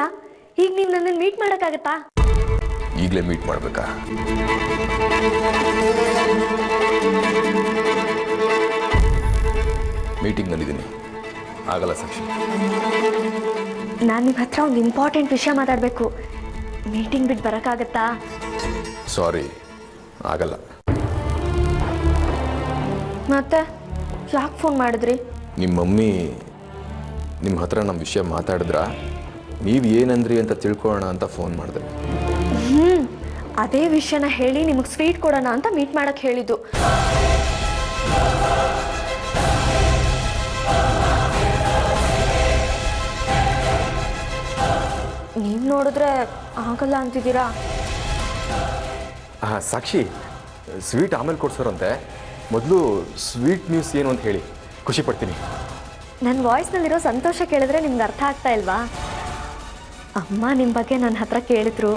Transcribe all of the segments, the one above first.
ಸೂರ್ಯ, ಈಗ ನೀವು ನನ್ನನ್ನು ಮೀಟ್ ಮಾಡೋಕ್ಕಾಗತ್ತಾ? ಈಗಲೇ ಮೀಟ್ ಮಾಡಬೇಕಾ? ಮೀಟಿಂಗ್ನಲ್ಲಿದ್ದೀನಿ, ಆಗಲ್ಲ ಸಾಕ್ಷಿ. ನಾನು ನಿಮ್ಮ ಹತ್ರ ಒಂದು ಇಂಪಾರ್ಟೆಂಟ್ ವಿಷಯ ಮಾತಾಡಬೇಕು. ಮೀಟಿಂಗ್ ಬಿಟ್ಟು ಬರೋಕ್ಕಾಗತ್ತಾ? ಸಾರಿ, ಆಗಲ್ಲ. ಮತ್ತೆ ಯಾಕೆ ಫೋನ್ ಮಾಡಿದ್ರಿ? ನಿಮ್ಮ ಮಮ್ಮಿ ನಿಮ್ಮ ಹತ್ರ ನಮ್ಮ ವಿಷಯ ಮಾತಾಡಿದ್ರಾ? ನೀವು ಏನಂದ್ರಿ ಅಂತ ತಿಳ್ಕೊಳ್ಳೋಣ ಅಂತ ಫೋನ್ ಮಾಡಿದೆ. ಅದೇ ವಿಷಯನ ಹೇಳಿ ನಿಮಗೆ ಸ್ವೀಟ್ ಕೊಡೋಣ ಅಂತ ಮೀಟ್ ಮಾಡಕ್ಕೆ ಹೇಳಿದ್ದು. ನೀವು ನೋಡಿದ್ರೆ ಆಗಲ್ಲ ಅಂತಿದ್ದೀರಾ. ಸಾಕ್ಷಿ, ಸ್ವೀಟ್ ಆಮೇಲೆ ಕೊಡ್ಸೋರಂತೆ, ಮೊದಲು ಸ್ವೀಟ್ ನ್ಯೂಸ್ ಏನು ಅಂತ ಹೇಳಿ, ಖುಷಿ ಪಡ್ತೀನಿ. ನನ್ನ ವಾಯ್ಸ್ನಲ್ಲಿರೋ ಸಂತೋಷ ಕೇಳಿದ್ರೆ ನಿಮ್ಗೆ ಅರ್ಥ ಆಗ್ತಾ ಇಲ್ವಾ? ಅಮ್ಮ ನಿಮ್ಮ ಬಗ್ಗೆ ನನ್ನ ಹತ್ರ ಕೇಳಿದ್ರು,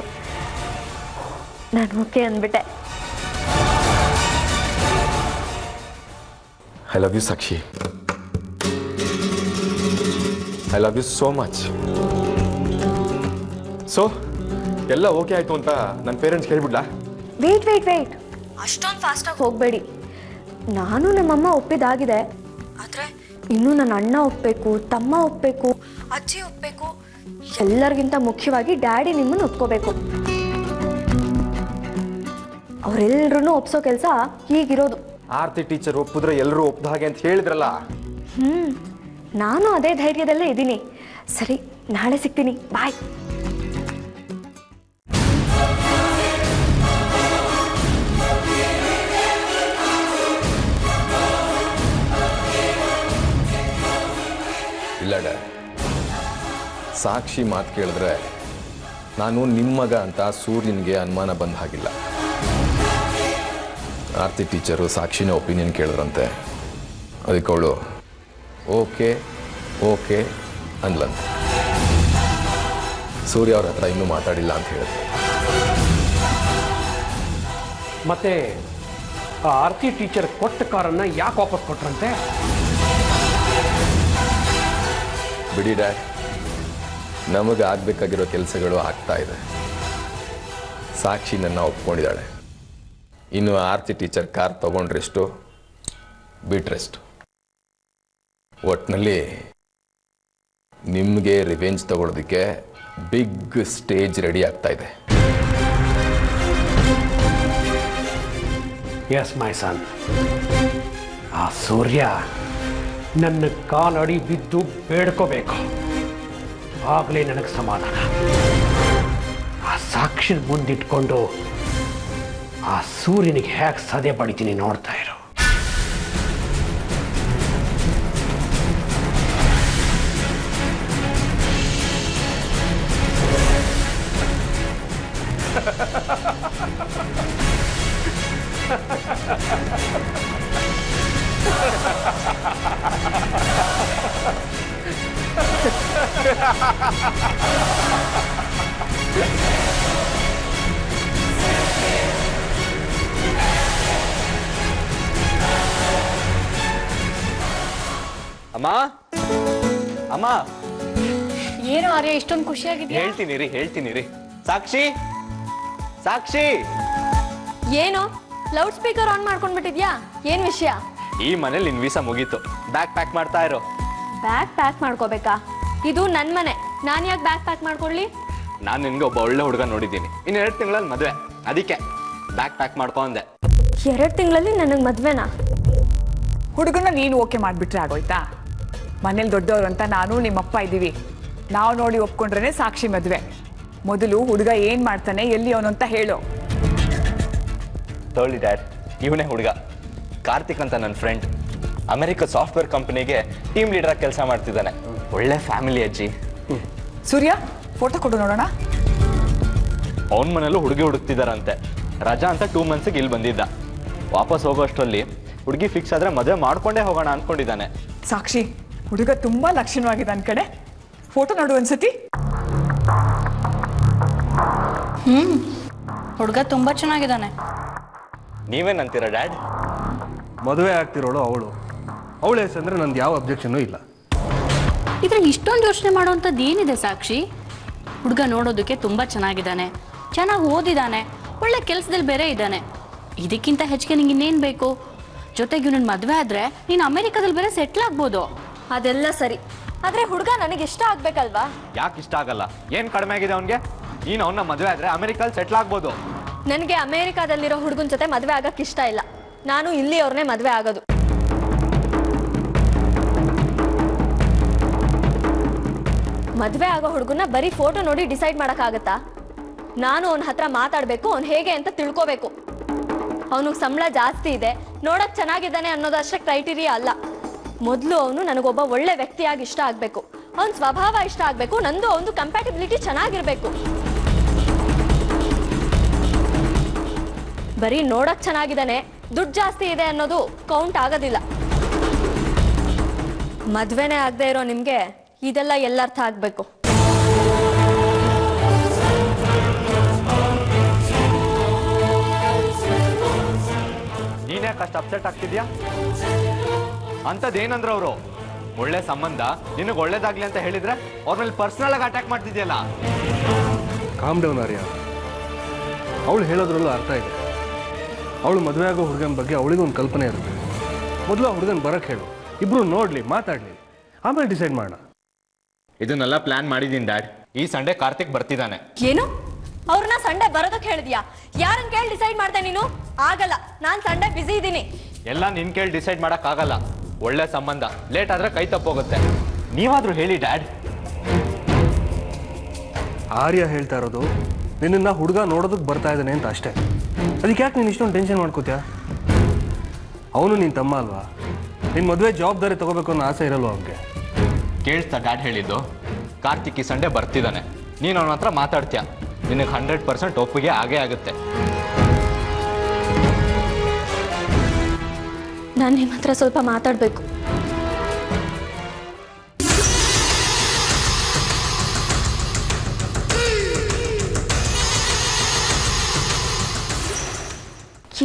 ನಾನು ಓಕೆ ಅಂದ್ಬಿಟ್ಟೆ. I love you Sakshi, I love you so much. So ಎಲ್ಲ ಓಕೆ ಆಯಿತು ಅಂತ ನನ್ನ ಪೇರೆಂಟ್ಸ್ ಕೇಳ್ಬಿಡ್ಲಾ? ವೇಟ್, ಅಷ್ಟೊಂದು ಫಾಸ್ಟಾಗಿ ಹೋಗಬೇಡಿ. ನಾನು ನಮ್ಮಮ್ಮ ಒಪ್ಪಿದಾಗಿದೆ, ಆದರೆ ಇನ್ನೂ ನನ್ನ ಅಣ್ಣ ಒಪ್ಪಬೇಕು, ತಮ್ಮ ಒಪ್ಪಬೇಕು, ಅಜ್ಜಿ ಒಪ್ಪಬೇಕು, ಎಲ್ಲರಿಗಿಂತ ಮುಖ್ಯವಾಗಿ ಡ್ಯಾಡಿ ನಿಮ್ಮನ್ನು ಒಪ್ಕೋಬೇಕು. ಅವರೆಲ್ಲರೂ ಒಪ್ಸೋ ಕೆಲಸ ಈಗಿರೋದು. ಆರ್ತಿ ಟೀಚರ್ ಒಪ್ಪಿದ್ರೆ ಎಲ್ಲರೂ ಒಪ್ಪದ ಹಾಗೆ ಅಂತ ಹೇಳಿದ್ರಲ್ಲ. ನಾನು ಅದೇ ಧೈರ್ಯದಲ್ಲೇ ಇದ್ದೀನಿ. ಸರಿ, ನಾಳೆ ಸಿಗ್ತೀನಿ, ಬಾಯ್. ಇಲ್ಲ ಡ್ಯಾಡ್, ಸಾಕ್ಷಿ ಮಾತು ಕೇಳಿದ್ರೆ ನಾನು ನಿಮ್ಮ ಮಗ ಅಂತ ಸೂರ್ಯನಿಗೆ ಅನುಮಾನ ಬಂದ ಹಾಗಿಲ್ಲ. ಆರ್ತಿ ಟೀಚರು ಸಾಕ್ಷಿನ ಒಪಿನಿಯನ್ ಕೇಳಿದ್ರಂತೆ, ಅದಕ್ಕೆ ಅವಳು ಓಕೆ ಓಕೆ ಅಂದ್ಲಂತೆ. ಸೂರ್ಯ ಅವ್ರ ಹತ್ರ ಇನ್ನೂ ಮಾತಾಡಿಲ್ಲ ಅಂತ ಹೇಳಿದ್ರು. ಮತ್ತೆ ಆ ಆರ್ತಿ ಟೀಚರ್ ಕೊಟ್ಟ ಕಾರನ್ನ ಯಾಕೆ ವಾಪಸ್ ಕೊಟ್ರಂತೆ? ಬಿಡಿ ಡ್ಯಾಡ್, ನಮಗೆ ಆಗಬೇಕಾಗಿರೋ ಕೆಲಸಗಳು ಆಗ್ತಾ ಇದೆ. ಸಾಕ್ಷಿ ನನ್ನ ಒಪ್ಕೊಂಡಿದ್ದಾಳೆ. ಇನ್ನು ಆರ್ತಿ ಟೀಚರ್ ಕಾರ್ ತಗೊಂಡ್ರೆಷ್ಟು, ಬಿಟ್ರೆಷ್ಟು. ಒಟ್ಟಿನಲ್ಲಿ ನಿಮಗೆ ರಿವೆಂಜ್ ತಗೊಳ್ಳೋದಕ್ಕೆ ಬಿಗ್ ಸ್ಟೇಜ್ ರೆಡಿ ಆಗ್ತಾ ಇದೆ. ಎಸ್ ಮೈ ಸನ್, ಆ ಸೂರ್ಯ ನನ್ನ ಕಾಲಡಿ ಬಿದ್ದು ಬೇಡ್ಕೋಬೇಕು, ಆಗಲೇ ನನಗೆ ಸಮಾಧಾನ. ಆ ಸಾಕ್ಷಿ ಮುಂದಿಟ್ಕೊಂಡು ಆ ಸೂರ್ಯನಿಗೆ ಹೇಗೆ ಸದೆ ಪಡಿತೀನಿ ನೋಡ್ತಾ ಇರು. ಅಮ್ಮ ಅಮ್ಮ, ಏನು ಆರ್ಯ ಇಷ್ಟೊಂದು ಖುಷಿಯಾಗಿದೆಯಾ? ಹೇಳ್ತೀನಿ ರೀ. ಸಾಕ್ಷಿ ಸಾಕ್ಷಿ, ಏನು ಲೌಡ್ ಸ್ಪೀಕರ್ ಆನ್ ಮಾಡ್ಕೊಂಡ್ಬಿಟ್ಟಿದ್ಯಾ? ಏನ್ ವಿಷಯ? ಈ ಮನೇಲಿ ನಿನ್ ವೀಸಾ ಮುಗೀತು, ಬ್ಯಾಗ್ ಪ್ಯಾಕ್ ಮಾಡ್ತಾ ಇರೋ. ಬ್ಯಾಗ್ ಪ್ಯಾಕ್ ಮಾಡ್ಕೋಬೇಕಾ? ಇದು ನನ್ನ ಮನೆ, ನಾನು ಯಾಕೆ ಬ್ಯಾಗ್ ಪ್ಯಾಕ್ ಮಾಡ್ಕೊಳ್ಳಿ? ನಾನು ನಿನ್ಗೆ ಒಬ್ಬ ಒಳ್ಳೆ ಹುಡುಗ ನೋಡಿದ್ದೀನಿ, ಇನ್ನು 2 ತಿಂಗಳಲ್ಲಿ ಮದುವೆ, ಅದಕ್ಕೆ ಬ್ಯಾಗ್ ಪ್ಯಾಕ್ ಮಾಡ್ಕೊಂಡೆ. 2 ತಿಂಗಳಲ್ಲಿ ನನಗೆ ಮದ್ವೆನಾ? ಹುಡುಗನ ನೀನು ಓಕೆ ಮಾಡಿಬಿಟ್ರೆ ಆಗೋಯ್ತಾ? ಮನೇಲಿ ದೊಡ್ಡವರು ಅಂತ ನಾನು ನಿಮ್ಮಪ್ಪ ಇದ್ದೀವಿ, ನಾವು ನೋಡಿ ಒಪ್ಕೊಂಡ್ರೆ ಸಾಕ್ಷಿ ಮದುವೆ. ಮೊದಲು ಹುಡುಗ ಏನು ಮಾಡ್ತಾನೆ, ಎಲ್ಲಿ ಅವನು ಅಂತ ಹೇಳು. ತೋಳಿ ಡ್ಯಾಡ್, ಇವನೇ ಹುಡುಗ ಕಾರ್ತಿಕ್ ಅಂತ, ನನ್ನ ಫ್ರೆಂಡ್. ಅಮೆರಿಕ ಸಾಫ್ಟ್ವೇರ್ ಕಂಪನಿಗೆ ಟೀಮ್ ಲೀಡರ್ ಆಗಿ ಕೆಲಸ ಮಾಡ್ತಿದ್ದಾನೆ. ಒಳ್ಳೆ ಫ್ಯಾಮಿಲಿ ಅಜ್ಜಿ. ಸೂರ್ಯ, ಫೋಟೋ ಕೊಡು ನೋಡೋಣ. ಅವನ ಮನೇಲೂ ಹುಡುಗಿ ಹುಡುಕ್ತಿದಾರಂತೆ. ರಜಾ ಅಂತ 2 ಮಂತ್ಸಿಗೆ ಇಲ್ಲಿ ಬಂದಿದ್ದ. ವಾಪಸ್ ಹೋಗೋ ಅಷ್ಟರಲ್ಲಿ ಹುಡುಗಿ ಫಿಕ್ಸ್ ಆದ್ರೆ ಮದುವೆ ಮಾಡ್ಕೊಂಡೇ ಹೋಗೋಣ ಅನ್ಕೊಂಡಿದ್ದಾನೆ. ಸಾಕ್ಷಿ, ಹುಡುಗ ತುಂಬಾ ಲಕ್ಷಣವಾಗಿದೆ ನನ್ನ ಕಡೆ. ಫೋಟೋ ನೋಡು ಅನ್ಸತಿ. ಹುಡುಗ ತುಂಬಾ ಚೆನ್ನಾಗಿದ್ದಾನೆ. ನೀವೇನಂತೀರಾ ಡ್ಯಾಡ್? ಮದುವೆ ಆಗ್ತಿರೋಳು ಅವಳ ಹೆಸಂದ್ರೆ ನಂದು ಯಾವ ಅಬ್ಜೆಕ್ಷನ್ ಇಲ್ಲ. ಇದ್ರಲ್ಲಿ ಇಷ್ಟೊಂದು ಯೋಚನೆ ಮಾಡುವಂಥದ್ದು ಏನಿದೆ ಸಾಕ್ಷಿ? ಹುಡುಗ ನೋಡೋದಕ್ಕೆ ತುಂಬ ಚೆನ್ನಾಗಿದ್ದಾನೆ, ಚೆನ್ನಾಗಿ ಓದಿದ್ದಾನೆ, ಒಳ್ಳೆ ಕೆಲಸದಲ್ಲಿ ಬೇರೆ ಇದ್ದಾನೆ. ಇದಕ್ಕಿಂತ ಹೆಚ್ಚಿಗೆ ನಿಂಗೆ ಇನ್ನೇನು ಬೇಕು? ಜೊತೆಗೆ ಇವನನ್ನ ಮದುವೆ ಆದರೆ ನೀನು ಅಮೆರಿಕಾದಲ್ಲಿ ಬೇರೆ ಸೆಟ್ಲ್ ಆಗ್ಬೋದು. ಅದೆಲ್ಲ ಸರಿ, ಆದರೆ ಹುಡುಗ ನನಗೆ ಇಷ್ಟ ಆಗ್ಬೇಕಲ್ವಾ? ಯಾಕೆ ಇಷ್ಟ ಆಗಲ್ಲ? ಏನು ಕಡಿಮೆ ಆಗಿದೆ ಅವನಿಗೆ? ನೀನು ಅವನ್ನ ಮದುವೆ ಆದರೆ ಅಮೆರಿಕಲ್ಲಿ ಸೆಟ್ಲ್ ಆಗ್ಬೋದು. ನನಗೆ ಅಮೆರಿಕಾದಲ್ಲಿರೋ ಹುಡುಗನ ಜೊತೆ ಮದುವೆ ಆಗಕ್ಕೆ ಇಷ್ಟ ಇಲ್ಲ. ನಾನು ಇಲ್ಲಿ ಅವ್ರನ್ನೇ ಮದುವೆ ಆಗೋದು. ಮದುವೆ ಆಗೋ ಹುಡುಗನ ಬರೀ ಫೋಟೋ ನೋಡಿ ಡಿಸೈಡ್ ಮಾಡೋಕ್ಕಾಗತ್ತಾ? ನಾನು ಅವನ ಹತ್ರ ಮಾತಾಡಬೇಕು, ಅವ್ನು ಹೇಗೆ ಅಂತ ತಿಳ್ಕೋಬೇಕು. ಅವನಿಗೆ ಸಂಬಳ ಜಾಸ್ತಿ ಇದೆ, ನೋಡಕ್ ಚೆನ್ನಾಗಿದ್ದಾನೆ ಅನ್ನೋದಷ್ಟೇ ಕ್ರೈಟೀರಿಯಾ ಅಲ್ಲ. ಮೊದಲು ಅವನು ನನಗೊಬ್ಬ ಒಳ್ಳೆ ವ್ಯಕ್ತಿಯಾಗಿ ಇಷ್ಟ ಆಗಬೇಕು, ಅವನ ಸ್ವಭಾವ ಇಷ್ಟ ಆಗಬೇಕು, ನಂದು ಅವನು ಕಂಪ್ಯಾಟಿಬಿಲಿಟಿ ಚೆನ್ನಾಗಿರ್ಬೇಕು. ಬರೀ ನೋಡಕ್ ಚೆನ್ನಾಗಿದ್ದಾನೆ, ದುಡ್ಡು ಜಾಸ್ತಿ ಇದೆ ಅನ್ನೋದು ಕೌಂಟ್ ಆಗೋದಿಲ್ಲ. ಮದ್ವೆನೇ ಆಗದೆ ಇರೋ ನಿಮ್ಗೆ ಇದೆಲ್ಲ ಎಲ್ಲರ್ಥ ಆಗ್ಬೇಕು. ನೀನೇ ಕಷ್ಟ ಅಪ್ಸೆಟ್ ಆಗ್ತಿದ್ಯಾ? ಅಂಥದ್ದೇನಂದ್ರೆ ಅವರು ಒಳ್ಳೆ ಸಂಬಂಧ, ನಿನಗೆ ಒಳ್ಳೇದಾಗ್ಲಿ ಅಂತ ಹೇಳಿದ್ರೆ ಅವ್ರ ಮೇಲೆ ಪರ್ಸನಲ್ ಆಗಿ ಅಟ್ಯಾಕ್ ಮಾಡ್ತಿದ್ಯಲ್ಲ. ಕಾಮ್ ಡೌನ್ ಆರ್ಯ. ಅವಳು ಹೇಳೋದ್ರಲ್ಲೂ ಅರ್ಥ ಇದೆ. ಅವಳು ಮದುವೆ ಆಗೋ ಹುಡುಗನ ಬಗ್ಗೆ ಅವಳಿಗೂ ಒಂದು ಕಲ್ಪನೆ ಇರುತ್ತೆ. ಮೊದಲು ಆ ಹುಡುಗನ ಬರಕ್ಕೆ ಹೇಳು, ಇಬ್ರು ನೋಡ್ಲಿ, ಮಾತಾಡ್ಲಿ, ಆಮೇಲೆ ಡಿಸೈಡ್ ಮಾಡೋಣ. ಇದನ್ನೆಲ್ಲ ಪ್ಲಾನ್ ಮಾಡಿದ್ದೀನಿ ಡ್ಯಾಡ್. ಈ ಸಂಡೇ ಕಾರ್ತಿಕ್ ಬರ್ತಿದ್ದಾನೆ. ಏನು? ಅವ್ರನ್ನ ಸಂಡೇ ಬರೋದಕ್ಕೆ ಹೇಳಿದ್ಯಾ? ಯಾರನ್ನ ಕೇಳಿ ಡಿಸೈಡ್ ಮಾಡ್ದೆ ನೀನು? ಆಗಲ್ಲ, ನಾನು ಸಂಡೇ ಬಿಸಿ ಇದ್ದೀನಿ. ಎಲ್ಲ ನಿನ್ ಕೇಳಿ ಡಿಸೈಡ್ ಮಾಡೋಕ್ಕಾಗಲ್ಲ. ಒಳ್ಳೆ ಸಂಬಂಧ, ಲೇಟ್ ಆದ್ರೆ ಕೈ ತಪ್ಪೋಗುತ್ತೆ. ನೀವಾದ್ರೂ ಹೇಳಿ ಡ್ಯಾಡ್. ಆರ್ಯ ಹೇಳ್ತಾ ಇರೋದು ನಿನ್ನ ಹುಡುಗ ನೋಡೋದಕ್ಕೆ ಬರ್ತಾ ಇದ್ದಾನೆ ಅಂತ ಅಷ್ಟೇ. ಅದಕ್ಕೆ ಯಾಕೆ ನೀನು ಇಷ್ಟೊಂದು ಟೆನ್ಷನ್ ಮಾಡ್ಕೋತೀಯ? ಅವನು ನಿನ್ನ ತಮ್ಮ ಅಲ್ವಾ? ನಿನ್ನ ಮದುವೆ ಜವಾಬ್ದಾರಿ ತಗೋಬೇಕು ಅನ್ನೋ ಆಸೆ ಇರಲ್ವ ಅವನಿಗೆ? ಕೇಳಿಸ್ತಾ ಡ್ಯಾಡ್ ಹೇಳಿದ್ದು? ಕಾರ್ತಿಕ್ ಈ ಸಂಡೇ ಬರ್ತಿದ್ದಾನೆ, ನೀನು ಅವನ ಹತ್ರ ಮಾತಾಡ್ತೀಯ, ನಿನಗೆ 100% ಒಪ್ಪಿಗೆ ಆಗೇ ಆಗುತ್ತೆ. ನಾನು ನಿಮ್ಮ ಹತ್ರ ಸ್ವಲ್ಪ ಮಾತಾಡಬೇಕು.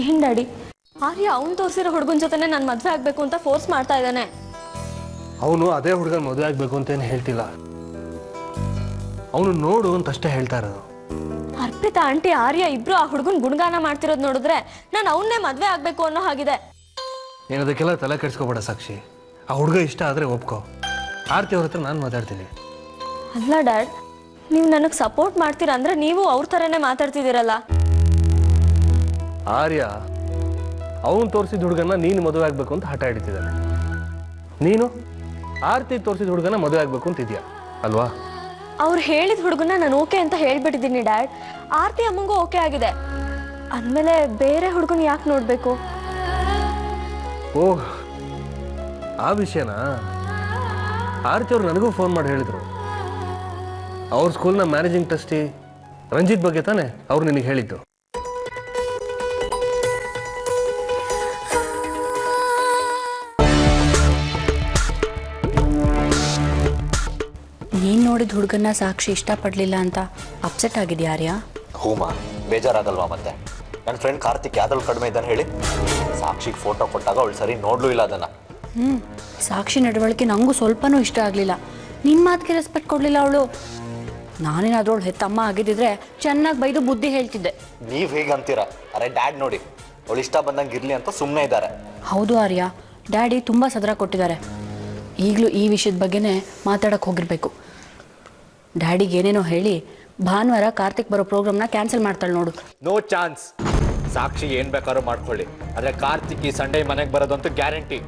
ಏನ್ ಡ್ಯಾಡಿ, ಆರ್ಯ ಅವ್ನು ತೋರಿಸಿರೋ ಹುಡುಗನ ಜೊತೆನೆ ನಾನು ಮದುವೆ ಆಗ್ಬೇಕು ಅಂತ ಫೋರ್ಸ್ ಮಾಡ್ತಾ ಇದ್ದಾನೆ. ಅವನು ಅದೇ ಹುಡುಗನ ಮದುವೆ ಆಗಬೇಕು ಅಂತೇನು ಹೇಳ್ತಿಲ್ಲ. ಅವನು ನೋಡು ಅಂತ ಅಷ್ಟೇ ಹೇಳ್ತಾ ಇರೋದು. ಅರ್ಪಿತಾ ಆಂಟಿ ಆರ್ಯ ಇಬ್ರು ಆ ಹುಡುಗನ ಗುಣಗಾನ ಮಾಡ್ತಿರೋದು ನೋಡಿದ್ರೆ ನಾನು ಅವನ್ನೇ ಮದುವೆ ಆಗ್ಬೇಕು ಅನ್ನೋ ಹಾಗಿದೆ. ನೀನು ಅದಕ್ಕೆಲ್ಲ ತಲೆ ಕೆಡಿಸ್ಕೋಬೇಡ ಸಾಕ್ಷಿ. ಆ ಹುಡುಗ ಇಷ್ಟ ಆದರೆ ಒಪ್ಕೋ. ಆರ್ತಿ ಅವ್ರ ಹತ್ರ ನಾನು ಮಾತಾಡ್ತೀನಿ. ಅಲ್ಲ ಡ್ಯಾಡ್, ನೀವು ನನಗೆ ಸಪೋರ್ಟ್ ಮಾಡ್ತೀರಾ ಅಂದ್ರೆ ನೀವು ಅವ್ರ ಥರನೇ ಮಾತಾಡ್ತಿದ್ದೀರಲ್ಲ. ಆರ್ಯ ಅವನು ತೋರಿಸಿದ ಹುಡುಗನ ನೀನು ಮದುವೆ ಆಗಬೇಕು ಅಂತ ಹಠ ಹಿಡಿತಿದ್ದಾನೆ. ನೀನು ಆರ್ತಿ ತೋರಿಸಿದ ಹುಡುಗನ ಮದುವೆ ಆಗಬೇಕು ಅಂತಿದ್ಯಾ ಅಲ್ವಾ? ಅವ್ರು ಹೇಳಿದ ಹುಡುಗನ ನಾನು ಓಕೆ ಅಂತ ಹೇಳ್ಬಿಟ್ಟಿದ್ದೀನಿ ಡ್ಯಾಡ್. ಆರ್ತಿ ಅಮ್ಮಂಗೂ ಓಕೆ ಆಗಿದೆ ಅಂದಮೇಲೆ ಬೇರೆ ಹುಡುಗನ ಯಾಕೆ ನೋಡಬೇಕು? ಓಹ್, ಆ ವಿಷಯನಾ? ಆರ್ತಿ ಅವ್ರು ನನಗೂ ಫೋನ್ ಮಾಡಿ ಹೇಳಿದರು. ಅವ್ರ ಸ್ಕೂಲ್ನ ಮ್ಯಾನೇಜಿಂಗ್ ಟ್ರಸ್ಟಿ ರಂಜಿತ್ ಬಗ್ಗೆ ತಾನೆ ಅವ್ರು ನಿನಗೆ ಹೇಳಿದ್ದು. ನೀನು ನೋಡಿದ ಹುಡುಗನ್ನ ಸಾಕ್ಷಿ ಇಷ್ಟಪಡಲಿಲ್ಲ ಅಂತ ಅಪ್ಸೆಟ್ ಆಗಿದೆಯಾ ಆರ್ಯ? ಹೂಮಾ, ಬೇಜಾರಾಗಲ್ವಾ? ಮತ್ತೆ ನನ್ನ ಫ್ರೆಂಡ್ ಕಾರ್ತಿಕ್ ಯಾವ್ದ್ರಲ್ಲಿ ಕಡಿಮೆ ಇದ್ದಾನೆ ಹೇಳಿ? ಸಾಕ್ಷಿಗೆ ಫೋಟೋ ಕೊಟ್ಟಾಗ ಅವಳು ಸರಿ ನೋಡ್ಲೂ ಇಲ್ಲ ಅದನ್ನು. ಸಾಕ್ಷಿ ನಡವಳಿಕೆ ನನಗೂ ಸ್ವಲ್ಪನೂ ಇಷ್ಟ ಆಗಲಿಲ್ಲ. ನಿನ್ನ ಮಾತಿಗೆ ರೆಸ್ಪೆಕ್ಟ್ ಕೊಡಲಿಲ್ಲ ಅವಳು. ನಾನೇನಾದ್ರೂ ಅವಳು ಹೆತ್ತಮ್ಮ ಆಗಿದ್ದಿದ್ರೆ ಚೆನ್ನಾಗಿ ಬೈದು ಬುದ್ಧಿ ಹೇಳ್ತಿದ್ದೆ. ನೀವು ಹೇಗೆ ಅಂತೀರಾ? ಅರೆ ಡ್ಯಾಡ್ ನೋಡಿ, ಅವಳು ಇಷ್ಟ ಬಂದಂಗೆ ಇರಲಿ ಅಂತ ಸುಮ್ಮನೆ ಇದ್ದಾರೆ. ಹೌದು ಆರ್ಯ, ಡ್ಯಾಡಿ ತುಂಬ ಸದರ ಕೊಟ್ಟಿದ್ದಾರೆ. ಈಗಲೂ ಈ ವಿಷಯದ ಬಗ್ಗೆನೇ ಮಾತಾಡೋಕ್ಕೆ ಹೋಗಿರಬೇಕು. ಡ್ಯಾಡಿಗೆ ಏನೇನೋ ಹೇಳಿ ಭಾನುವಾರ ಕಾರ್ತಿಕ್ ಬರೋ ಪ್ರೋಗ್ರಾಮ್ನ ಕ್ಯಾನ್ಸಲ್ ಮಾಡ್ತಾಳೆ ನೋಡು. No chance. ಸಾಕ್ಷಿ ಏನು ಬೇಕಾದ್ರೂ ಮಾಡ್ಕೊಳ್ಳಿ, ಆದರೆ ಕಾರ್ತಿಕ್ ಈ ಸಂಡೇ ಮನೆಗೆ ಬರೋದಂತೂ ಗ್ಯಾರಂಟಿ.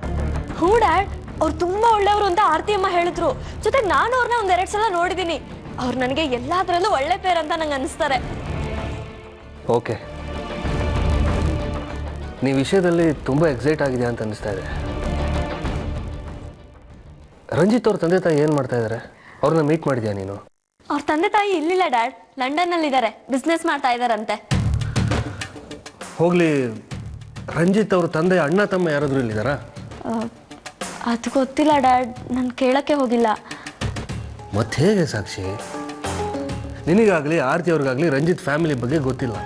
ಹ್ಞೂ ಡ್ಯಾಡ್, ಅವ್ರು ತುಂಬ ಒಳ್ಳೆಯವರು ಅಂತ ಆರ್ತಿ ಅಮ್ಮ ಹೇಳಿದ್ರು. ಜೊತೆಗೆ ನಾನು ಅವ್ರನ್ನ ಒಂದೆರಡು ಸಲ ನೋಡಿದ್ದೀನಿ. ಅವ್ರು ನನಗೆ ಎಲ್ಲದರಲ್ಲೂ ಒಳ್ಳೆ ಪೇರ್ ಅಂತ ನಂಗೆ ಅನಿಸ್ತಾರೆ. ಓಕೆ, ನೀವು ವಿಷಯದಲ್ಲಿ ತುಂಬ ಎಕ್ಸೈಟ್ ಆಗಿದೆ ಅಂತ ಅನಿಸ್ತಾ ಇದೆ. ರಂಜಿತ್ ಅವ್ರ ತಂದೆ ತಾಯಿ ಏನು ಮಾಡ್ತಾ ಇದ್ದಾರೆ? ಅವ್ರನ್ನ ಮೀಟ್ ಮಾಡಿದ್ಯಾ ನೀನು? ಅವ್ರ ತಂದೆ ತಾಯಿ ಇಲ್ಲಿಲ್ಲ ಡ್ಯಾಡ್, ಲಂಡನ್ನಲ್ಲಿದ್ದಾರೆ, ಬಿಸ್ನೆಸ್ ಮಾಡ್ತಾ ಇದ್ದಾರಂತೆ. ಹೋಗ್ಲಿ, ರಂಜಿತ್ ಅವ್ರ ತಂದೆ ಅಣ್ಣ ತಮ್ಮ ಯಾರಾದರೂ ಇಲ್ಲಿದ್ದಾರಾ? ಅದು ಗೊತ್ತಿಲ್ಲ ಡ್ಯಾಡ್, ನಾನು ಕೇಳಕ್ಕೆ ಹೋಗಿಲ್ಲ. ಮತ್ತೆ ಹೇಗೆ ಸಾಕ್ಷಿ? ನಿನಗಾಗಲಿ ಆರ್ತಿ ಅವ್ರಿಗಾಗಲಿ ರಂಜಿತ್ ಫ್ಯಾಮಿಲಿ ಬಗ್ಗೆ ಗೊತ್ತಿಲ್ಲ,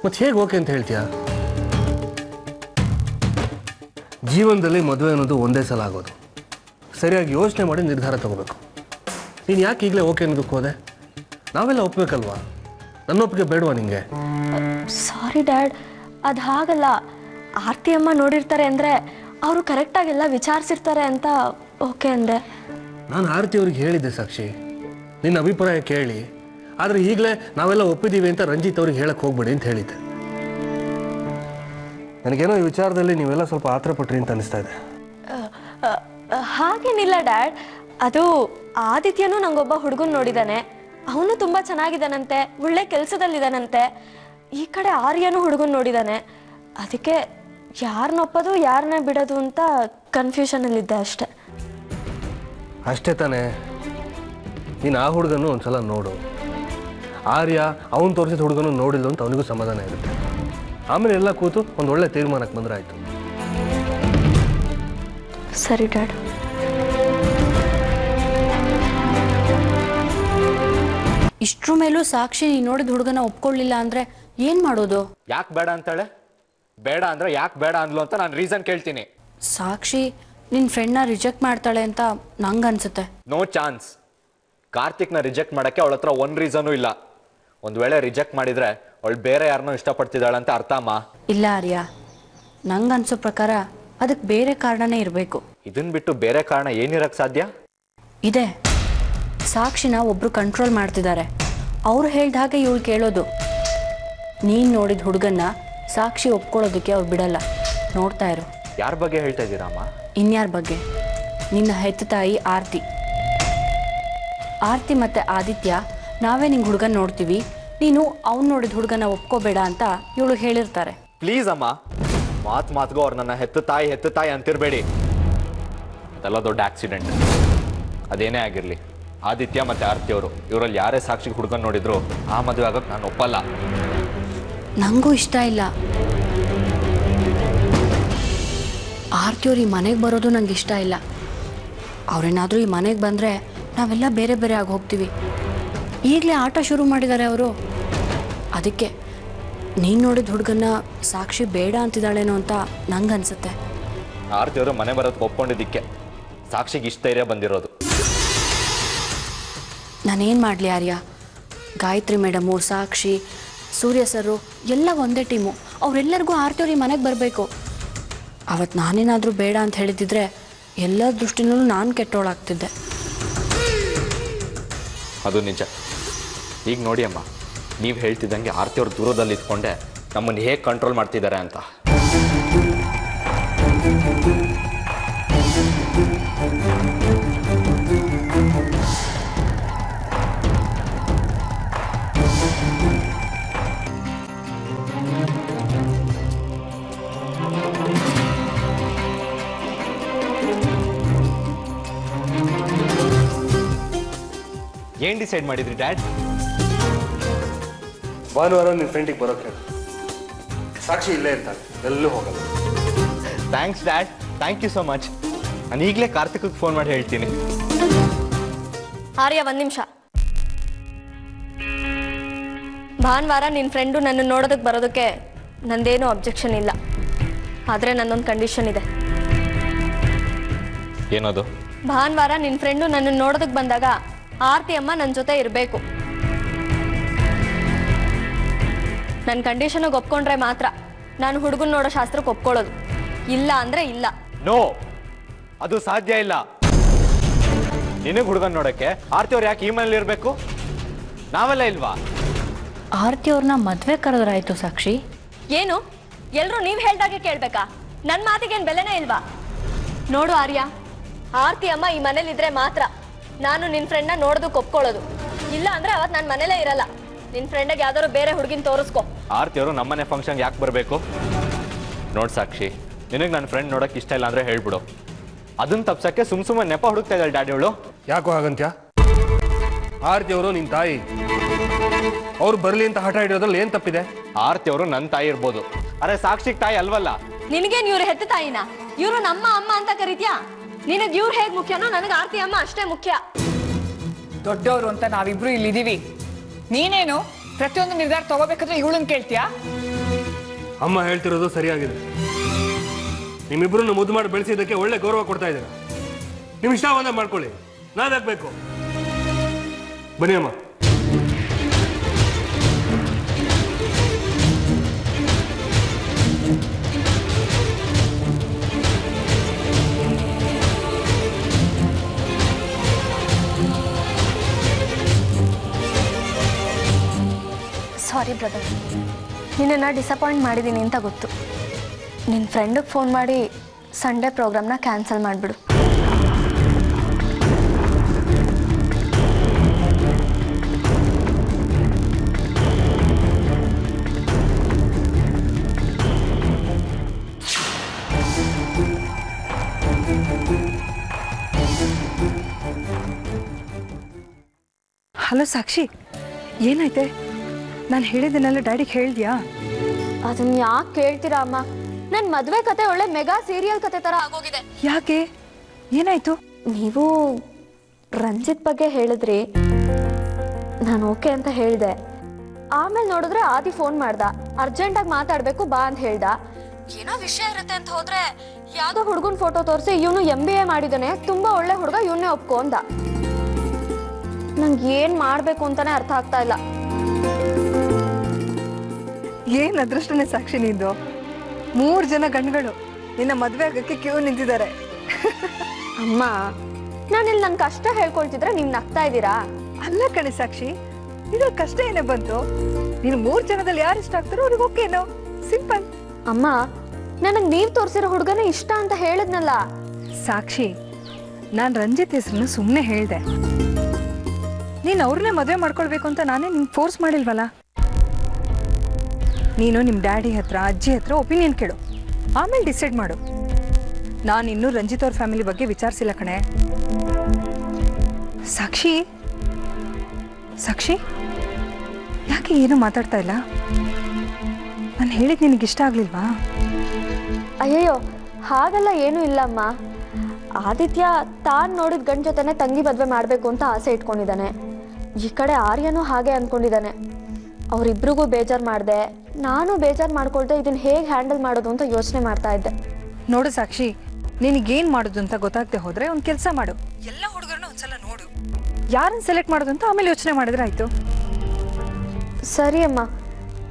ಮತ್ತೆ ಹೇಗೆ ಓಕೆ ಅಂತ ಹೇಳ್ತೀಯಾ? ಜೀವನದಲ್ಲಿ ಮದುವೆ ಅನ್ನೋದು ಒಂದೇ ಸಲ ಆಗೋದು. ಸರಿಯಾಗಿ ಯೋಚನೆ ಮಾಡಿ ನಿರ್ಧಾರ ತಗೋಬೇಕು. ನೀನು ಯಾಕೆ ಈಗಲೇ ಓಕೆ ಅನ್ನೋದಕ್ಕೆ ಹೋದೆ? ನಾವೆಲ್ಲ ಒಪ್ಬೇಕಲ್ವಾ? ನನ್ನ ಒಪ್ಪಿಗೆ ಬೇಡವಾ ನಿಂಗೆ? ಸಾರಿ ಡ್ಯಾಡ್, ಅದು ಹಾಗಲ್ಲ. ಆರತಿ ಅಮ್ಮ ನೋಡಿರ್ತಾರೆ ಅಂದರೆ ಅವರು ಕರೆಕ್ಟಾಗೆಲ್ಲ ವಿಚಾರಿಸಿರ್ತಾರೆ ಅಂತ ಓಕೆ ಅಂದೆ. ನಾನು ಆರತಿ ಅವ್ರಿಗೆ ಹೇಳಿದ್ದೆ ಸಾಕ್ಷಿ, ನಿನ್ನ ಅಭಿಪ್ರಾಯ ಕೇಳಿ, ಆದರೆ ಈಗಲೇ ನಾವೆಲ್ಲ ಒಪ್ಪಿದ್ದೀವಿ ಅಂತ ರಂಜಿತ್ ಅವ್ರಿಗೆ ಹೇಳಕ್ಕೆ ಹೋಗ್ಬೇಡಿ ಅಂತ ಹೇಳಿದ್ದೆ. ನನಗೇನೋ ಈ ವಿಚಾರದಲ್ಲಿ ನೀವೆಲ್ಲ ಸ್ವಲ್ಪ ಆತರ ಪಟ್ರಿ ಅಂತ ಅನಿಸ್ತಾ ಇದೆ. ಹಾಗೇನಿಲ್ಲ ಡ್ಯಾಡ್, ಅದು ಆದಿತ್ಯನೂ ನಂಗೊಬ್ಬ ಹುಡುಗನ್ ನೋಡಿದ್ದಾನೆ. ಅವನು ತುಂಬ ಚೆನ್ನಾಗಿದ್ದಾನಂತೆ, ಒಳ್ಳೆ ಕೆಲಸದಲ್ಲಿದ್ದಾನಂತೆ. ಈ ಕಡೆ ಆರ್ಯನೂ ಹುಡುಗನ್ ನೋಡಿದ್ದಾನೆ. ಅದಕ್ಕೆ ಯಾರನ್ನೊಪ್ಪೋದು ಯಾರನ್ನ ಬಿಡೋದು ಅಂತ ಕನ್ಫ್ಯೂಷನಲ್ಲಿದ್ದೆ ಅಷ್ಟೆ. ಅಷ್ಟೇ ತಾನೇ. ನೀನು ಆ ಹುಡುಗನು ಒಂದ್ಸಲ ನೋಡು. ಆರ್ಯ ಅವನು ತೋರಿಸಿದ ಹುಡುಗನು ನೋಡಿಲ್ಲ ಅಂತ ಅವನಿಗೂ ಸಮಾಧಾನ ಇರುತ್ತೆ. ಆಮೇಲೆ ಎಲ್ಲ ಕೂತು ಒಂದು ಒಳ್ಳೆ ತೀರ್ಮಾನಕ್ಕೆ ಬಂದ್ರೆ ಆಯಿತು. ಸರಿ ಡ್ಯಾಡ್. ಇಷ್ಟ್ರ ಮೇಲೂ ಸಾಕ್ಷಿ ನೀನು ನೋಡಿದ ಹುಡುಗನ ಒಪ್ಕೊಳ್ಳಿಲ್ಲ ಅಂದರೆ ಏನು ಮಾಡೋದು? ಯಾಕೆ ಬೇಡ ಅಂತಾಳೆ? ಬೇಡ ಅಂದ್ರೆ ಯಾಕೆ ಬೇಡ ಅಂದ್ಲು ಅಂತ ನಾನು ರೀಸನ್ ಕೇಳ್ತೀನಿ. ಸಾಕ್ಷಿ ನಿನ್ನ ಫ್ರೆಂಡ್ನ ರಿಜೆಕ್ಟ್ ಮಾಡ್ತಾಳೆ ಅಂತ ನಂಗೆ ಅನ್ಸುತ್ತೆ. No chance. ಕಾರ್ತಿಕ್ನ ರಿಜೆಕ್ಟ್ ಮಾಡೋಕ್ಕೆ ಅವಳ ಹತ್ರ ಒಂದು ರೀಸನೂ ಇಲ್ಲ. ಒಂದು ವೇಳೆ ರಿಜೆಕ್ಟ್ ಮಾಡಿದರೆ ಅವಳು ಬೇರೆ ಯಾರನ್ನೋ ಇಷ್ಟಪಡ್ತಿದ್ದಾಳೆ ಅಂತ ಅರ್ಥ ಅಮ್ಮ. ಇಲ್ಲ ಆರ್ಯ, ನಂಗೆ ಅನ್ಸೋ ಪ್ರಕಾರ ಅದಕ್ಕೆ ಬೇರೆ ಕಾರಣನೇ ಇರಬೇಕು. ಇದನ್ನ ಬಿಟ್ಟು ಬೇರೆ ಕಾರಣ ಏನಿರಕ್ಕೆ ಸಾಧ್ಯ ಇದೆ. ಸಾಕ್ಷಿನ ಒಬ್ರು ಕಂಟ್ರೋಲ್ ಮಾಡ್ತಿದ್ದಾರೆ. ಅವ್ರು ಹೇಳ್ದ ಹಾಗೆ ಇವಳು ಕೇಳೋದು. ನೀನು ನೋಡಿದ ಹುಡುಗನ್ನ ಸಾಕ್ಷಿ ಒಪ್ಕೊಳ್ಳೋದಕ್ಕೆ ಅವ್ರು ಬಿಡಲ್ಲ. ನೋಡ್ತಾ ಇರು. ಯಾರ ಬಗ್ಗೆ ಹೇಳ್ತಾ ಇದ್ದೀರಮ್ಮ? ಇನ್ಯಾರ ಬಗ್ಗೆ? ನಿನ್ನ ಹೆತ್ತ ತಾಯಿ ಆರತಿ. ಆರತಿ ಮತ್ತು ಆದಿತ್ಯ ನಾವೇ ನಿಂಗೆ ಹುಡುಗನ ನೋಡ್ತೀವಿ, ನೀನು ಅವ್ನು ನೋಡಿದ ಹುಡುಗನ ಒಪ್ಕೋಬೇಡ ಅಂತ ಇವಳು ಹೇಳಿರ್ತಾರೆ. ಪ್ಲೀಸ್ ಅಮ್ಮ, ಮಾತ್ಗೂ ಅವ್ರು ನನ್ನ ಹೆತ್ತ ತಾಯಿ ಅಂತಿರಬೇಡಿ. ಅದೆಲ್ಲ ದೊಡ್ಡ ಆಕ್ಸಿಡೆಂಟ್. ಅದೇನೇ ಆಗಿರಲಿ, ಆದಿತ್ಯ ಮತ್ತು ಆರತಿ ಅವರು ಇವರಲ್ಲಿ ಯಾರೇ ಸಾಕ್ಷಿಗೆ ಹುಡುಗನ ನೋಡಿದ್ರು ಆ ಮದುವೆ ಆಗೋಕ್ಕೆ ನಾನು ಒಪ್ಪಲ್ಲ. ನನಗೂ ಇಷ್ಟ ಇಲ್ಲ. ಆರ್ತಿಯವ್ರು ಈ ಮನೆಗೆ ಬರೋದು ನಂಗೆ ಇಷ್ಟ ಇಲ್ಲ. ಅವ್ರೇನಾದರೂ ಈ ಮನೆಗೆ ಬಂದರೆ ನಾವೆಲ್ಲ ಬೇರೆ ಬೇರೆ ಆಗಿ ಹೋಗ್ತೀವಿ. ಈಗಲೇ ಆಟ ಶುರು ಮಾಡಿದ್ದಾರೆ ಅವರು. ಅದಕ್ಕೆ ನೀನು ನೋಡಿದ ಹುಡುಗನ್ನ ಸಾಕ್ಷಿ ಬೇಡ ಅಂತಿದ್ದಾಳೇನೋ ಅಂತ ನಂಗೆ ಅನಿಸುತ್ತೆ. ಆರತಿಯವರು ಮನೆ ಬರೋದಕ್ಕೆ ಒಪ್ಕೊಂಡಿದ್ದಕ್ಕೆ ಸಾಕ್ಷಿಗೆ ಇಷ್ಟ ಧೈರ್ಯ ಬಂದಿರೋದು. ನಾನೇನು ಮಾಡಲಿ ಆರ್ಯ? ಗಾಯತ್ರಿ ಮೇಡಮು, ಸಾಕ್ಷಿ, ಸೂರ್ಯ ಸರು ಎಲ್ಲ ಒಂದೇ ಟೀಮು. ಅವರೆಲ್ಲರಿಗೂ ಆರತಿಯವ್ರು ಈ ಮನೆಗೆ ಬರಬೇಕು. ಅವತ್ತು ನಾನೇನಾದರೂ ಬೇಡ ಅಂತ ಹೇಳಿದ್ದಿದ್ರೆ ಎಲ್ಲ ದೃಷ್ಟಿನಲ್ಲೂ ನಾನು ಕೆಟ್ಟೋಳಾಗ್ತಿದ್ದೆ. ಅದು ನಿಜ. ಈಗ ನೋಡಿ ಅಮ್ಮ, ನೀವು ಹೇಳ್ತಿದ್ದಂಗೆ ಆರತಿಯವ್ರು ದೂರದಲ್ಲಿ ಇದ್ಕೊಂಡೆ ನಮ್ಮನ್ನು ಹೇಗೆ ಕಂಟ್ರೋಲ್ ಮಾಡ್ತಿದ್ದಾರೆ ಅಂತ. ಏನ್ ಡಿಸೈಡ್ ಮಾಡಿದ್ರಿ ಡ್ಯಾಡ್? ಭಾನುವಾರ ನಿನ್ನ ಫ್ರೆಂಡಿಗೆ ಬರೋಕೆ ಹೇಳು. ಸಾಕ್ಷಿ ಇಲ್ಲೇ ಇರ್ತಾಳೆ, ಎಲ್ಲೂ ಹೋಗಲ್ಲ. Thanks dad, thank you so much. ನಾನು ಈಗಲೇ ಕಾರ್ತಿಕ್ಗೆ ಫೋನ್ ಮಾಡಿ ಹೇಳ್ತೀನಿ. ಆರ್ಯ, 1 ನಿಮಿಷ. ಭಾನುವಾರ ನಿನ್ನ ಫ್ರೆಂಡು ನನ್ನ ನೋಡೋದಕ್ಕೆ ಬರೋದಕ್ಕೆ ನಂದೇನೂ ಅಬ್ಜೆಕ್ಷನ್ ಇಲ್ಲ. ಆದರೆ ನನ್ನೊಂದು ಕಂಡೀಷನ್ ಇದೆ. ಏನದು? ಭಾನುವಾರ ನಿನ್ನ ಫ್ರೆಂಡು ನನ್ನ ನೋಡೋದಕ್ಕೆ ಬಂದಾಗ ಆರತಿ ಅಮ್ಮ ನನ್ನ ಜೊತೆ ಇರಬೇಕು. ನನ್ನ ಕಂಡೀಷನ್ಗೆ ಒಪ್ಕೊಂಡ್ರೆ ಮಾತ್ರ ನಾನು ಹುಡುಗನ ನೋಡೋ ಶಾಸ್ತ್ರಕ್ಕೆ ಒಪ್ಕೊಳ್ಳೋದು. ಇಲ್ಲ ಅಂದರೆ ಇಲ್ಲ. ನೋ, ಅದು ಸಾಧ್ಯ ಇಲ್ಲ. ನಿನಗೆ ಹುಡುಗನ್ ನೋಡಕ್ಕೆ ಆರತಿ ಅವ್ರು ಯಾಕೆ ಈ ಮನೇಲಿ ಇರಬೇಕು? ನಾವೆಲ್ಲ ಇಲ್ವಾ? ಆರತಿ ಅವ್ರನ್ನ ಮದುವೆ ಕರೆದ್ರಾಯ್ತು ಸಾಕ್ಷಿ. ಏನು ಎಲ್ಲರೂ ನೀವು ಹೇಳ್ದಾಗೆ ಕೇಳಬೇಕಾ? ನನ್ನ ಮಾತಿಗೇನು ಬೆಲೆನೇ ಇಲ್ವಾ? ನೋಡು ಆರ್ಯ, ಆರತಿ ಅಮ್ಮ ಈ ಮನೇಲಿದ್ರೆ ಮಾತ್ರ ನಾನು ನಿನ್ನ ಫ್ರೆಂಡ್ನ ನೋಡೋದಕ್ಕೆ ಒಪ್ಕೊಳ್ಳೋದು. ಇಲ್ಲ ಅಂದರೆ ಅವತ್ತು ನಾನು ಮನೇಲೇ ಇರಲ್ಲ. ನಿನ್ನ ಫ್ರೆಂಡಿಗೆ ಯಾವ್ದಾದ್ರು ಬೇರೆ ಹುಡುಗಿನ ತೋರಿಸ್ಕೊ. ಆರತಿ ಅವರು ನಮ್ಮನೆ ಫಂಕ್ಷನ್ಗೆ ಯಾಕೆ ಬರಬೇಕು? ನೋಡು ಸಾಕ್ಷಿ, ನಿನಗೆ ನನ್ನ ಫ್ರೆಂಡ್ ನೋಡೋಕೆ ಇಷ್ಟ ಇಲ್ಲ ಅಂದರೆ ಹೇಳ್ಬಿಡು. ಅದನ್ನ ತಪ್ಸಕ್ಕೆ ಸುಮ್ಮನೆ ನೆಪ ಹುಡುಕ್ತಾ ಇದ್ದಾಳೆ ಡ್ಯಾಡಿ ಅವಳು. ಯಾಕೋ ಹಾಗಂತ್ಯ? ಆರತಿ ಅವರು ನಿನ್ನ ತಾಯಿ, ಅವ್ರು ಬರಲಿ ಅಂತ ಹಠ ಹಿಡಿಯೋದ್ರಲ್ಲಿ ಏನು ತಪ್ಪಿದೆ? ಆರತಿ ಅವರು ನನ್ನ ತಾಯಿ ಇರ್ಬೋದು, ಅರೆ ಸಾಕ್ಷಿಗೆ ತಾಯಿ ಅಲ್ವಲ್ಲ. ನಿನಗೇನು ಇವ್ರು ಹೆತ್ತ ತಾಯಿನ? ಇವರು ನಮ್ಮ ಅಮ್ಮ ಅಂತ ಕರೀತ್ಯಾ? ನಿನಗೆ ಇವ್ರು ಹೇಗೆ ಮುಖ್ಯನೋ ನನಗೆ ಆರತಿ ಅಮ್ಮ ಅಷ್ಟೇ ಮುಖ್ಯ. ದೊಡ್ಡವರು ಅಂತ ನಾವಿಬ್ರು ಇಲ್ಲಿದ್ದೀವಿ. ನೀನೇನು ಪ್ರತಿಯೊಂದು ನಿರ್ಧಾರ ತಗೋಬೇಕಾದ್ರೆ ಇವಳನ್ನ ಕೇಳ್ತೀಯಾ? ಅಮ್ಮ ಹೇಳ್ತಿರೋದು ಸರಿಯಾಗಿದೆ. ನಿಮ್ಮಿಬ್ರನ್ನ ಮುದ್ದು ಮಾಡಿ ಬೆಳೆಸಿದ್ದಕ್ಕೆ ಒಳ್ಳೆ ಗೌರವ ಕೊಡ್ತಾ ಇದ್ದೀರಾ. ನಿಮ್ಮ ಇಷ್ಟ ಒಂದೇ ಮಾಡ್ಕೊಳ್ಳಿ, ನಾವ್ಯಾಕಬೇಕು? ಬನ್ನಿ ಅಮ್ಮ. ನಿನ್ನನ್ನು ಡಿಸಪಾಯಿಂಟ್ ಮಾಡಿದ್ದೀನಿ ಅಂತ ಗೊತ್ತು. ನಿನ್ನ ಫ್ರೆಂಡಿಗೆ ಫೋನ್ ಮಾಡಿ ಸಂಡೇ ಪ್ರೋಗ್ರಾಮ್ನ ಕ್ಯಾನ್ಸಲ್ ಮಾಡಿಬಿಡು. ಹಲೋ ಸಾಕ್ಷಿ, ಏನಾಯ್ತೆ? ನಾನು ಹೇಳಿದ್ದನ್ನೆಲ್ಲ ಡ್ಯಾಡಿಗೆ ಹೇಳಿದ್ಯಾ? ಅದನ್ನ ಯಾಕೆ ಕೇಳ್ತೀರಾ ಅಮ್ಮ? ನನ್ನ ಮದುವೆ ಕತೆ ಒಳ್ಳೆ ಮೆಗಾ ಸೀರಿಯಲ್ ಕತೆ ಥರ ಆಗೋಗಿದೆ. ಯಾಕೆ? ಏನಾಯ್ತು? ನೀವು ರಂಜಿತ್ ಬಗ್ಗೆ ಹೇಳಿದ್ರಿ, ನಾನು ಓಕೆ ಅಂತ ಹೇಳಿದೆ. ಆಮೇಲೆ ನೋಡಿದ್ರೆ ಆದಿ ಫೋನ್ ಮಾಡ್ದ, ಅರ್ಜೆಂಟಾಗಿ ಮಾತಾಡಬೇಕು ಬಾ ಅಂತ ಹೇಳ್ದ. ಏನೋ ವಿಷಯ ಇರುತ್ತೆ ಅಂತ ಹೋದ್ರೆ ಯಾವುದೋ ಹುಡುಗನ ಫೋಟೋ ತೋರಿಸಿ ಇವನು MBA ಮಾಡಿದ್ದಾನೆ, ತುಂಬಾ ಒಳ್ಳೆ ಹುಡುಗ, ಇವನ್ನೇ ಒಪ್ಕೊಂಡ. ನಂಗೆ ಏನು ಮಾಡಬೇಕು ಅಂತಾನೆ ಅರ್ಥ ಆಗ್ತಾ ಇಲ್ಲ. ಏನ್ ಅದೃಷ್ಟನೇ ಸಾಕ್ಷಿ ನಿಂದು. 3 ಜನ ಗಂಡುಗಳು ನಿನ್ನ ಮದುವೆ ಆಗಕ್ಕೆ ಕ್ಯೂ ನಿಂತಿದ್ದಾರೆ. ಅಮ್ಮ, ನಾನಿಲ್ಲಿ ನನ್ನ ಕಷ್ಟ ಹೇಳ್ಕೊಳ್ತಿದ್ರೆ ನೀವು ನಗ್ತಾ ಇದ್ದೀರಾ? ಅಲ್ಲ ಕಣೆ ಸಾಕ್ಷಿ, ಇದ್ರ ಕಷ್ಟ ಏನೇ ಬಂತು? ನೀನು 3 ಜನದಲ್ಲಿ ಯಾರು ಇಷ್ಟ ಆಗ್ತಾರೋ ಅವ್ರಿಗೆ ಓಕೆನೋ, ಸಿಂಪಲ್. ಅಮ್ಮ, ನನಗೆ ನೀವು ತೋರಿಸಿರೋ ಹುಡುಗನೇ ಇಷ್ಟ ಅಂತ ಹೇಳಿದ್ನಲ್ಲ. ಸಾಕ್ಷಿ, ನಾನು ರಂಜಿತ್ ಹೆಸರನ್ನು ಸುಮ್ಮನೆ ಹೇಳ್ದೆ. ನೀನು ಅವ್ರನ್ನೇ ಮದುವೆ ಮಾಡ್ಕೊಳ್ಬೇಕು ಅಂತ ನಾನೇ ನಿಮ್ಗೆ ಫೋರ್ಸ್ ಮಾಡಿಲ್ವಲ್ಲ. ನೀನು ನಿಮ್ಮ ಡ್ಯಾಡಿ ಹತ್ರ ಅಜ್ಜಿ ಹತ್ರ ಒಪಿನಿಯನ್ ಕೇಳು, ಆಮೇಲೆ ಡಿಸೈಡ್ ಮಾಡು. ನಾನು ಇನ್ನೂ ರಂಜಿತ್ ಅವ್ರ ಫ್ಯಾಮಿಲಿ ಬಗ್ಗೆ ವಿಚಾರಿಸಿಲ್ಲ ಕಣೆ. ಸಾಕ್ಷಿ ಸಾಕ್ಷಿ ಯಾಕೆ ಏನು ಮಾತಾಡ್ತಾ ಇಲ್ಲ? ನಾನು ಹೇಳಿದ್ ನಿನಗೆ ಇಷ್ಟ ಆಗ್ಲಿಲ್ವಾ? ಅಯ್ಯಯ್ಯೋ, ಹಾಗೆಲ್ಲ ಏನೂ ಇಲ್ಲಮ್ಮ. ಆದಿತ್ಯ ತಾನು ನೋಡಿದ ಗಂಡ ಜೊತೆನೆ ತಂಗಿ ಮದುವೆ ಮಾಡಬೇಕು ಅಂತ ಆಸೆ ಇಟ್ಕೊಂಡಿದ್ದಾನೆ. ಈ ಕಡೆ ಆರ್ಯನೂ ಹಾಗೆ ಅಂದ್ಕೊಂಡಿದ್ದಾನೆ. ಅವರಿಬ್ರಿಗೂ ಬೇಜಾರು ಮಾಡಿದೆ, ನಾನು ಬೇಜಾರು ಮಾಡ್ಕೊಳ್ದೆ ಇದನ್ನು ಹೇಗೆ ಹ್ಯಾಂಡಲ್ ಮಾಡೋದು ಅಂತ ಯೋಚನೆ ಮಾಡ್ತಾ ಇದ್ದೆ. ನೋಡು ಸಾಕ್ಷಿ, ನಿನಗೇನು ಮಾಡೋದು ಅಂತ ಗೊತ್ತಾಗದೆ ಹೋದ್ರೆ ಒಂದು ಕೆಲಸ ಮಾಡು. ಎಲ್ಲ ಹುಡುಗರನ್ನ ಒಂದ್ಸಲ ನೋಡು, ಯಾರನ್ನ ಸೆಲೆಕ್ಟ್ ಮಾಡೋದು ಅಂತ ಆಮೇಲೆ ಯೋಚನೆ ಮಾಡಿದ್ರೆ ಆಯ್ತು. ಸರಿ ಅಮ್ಮ,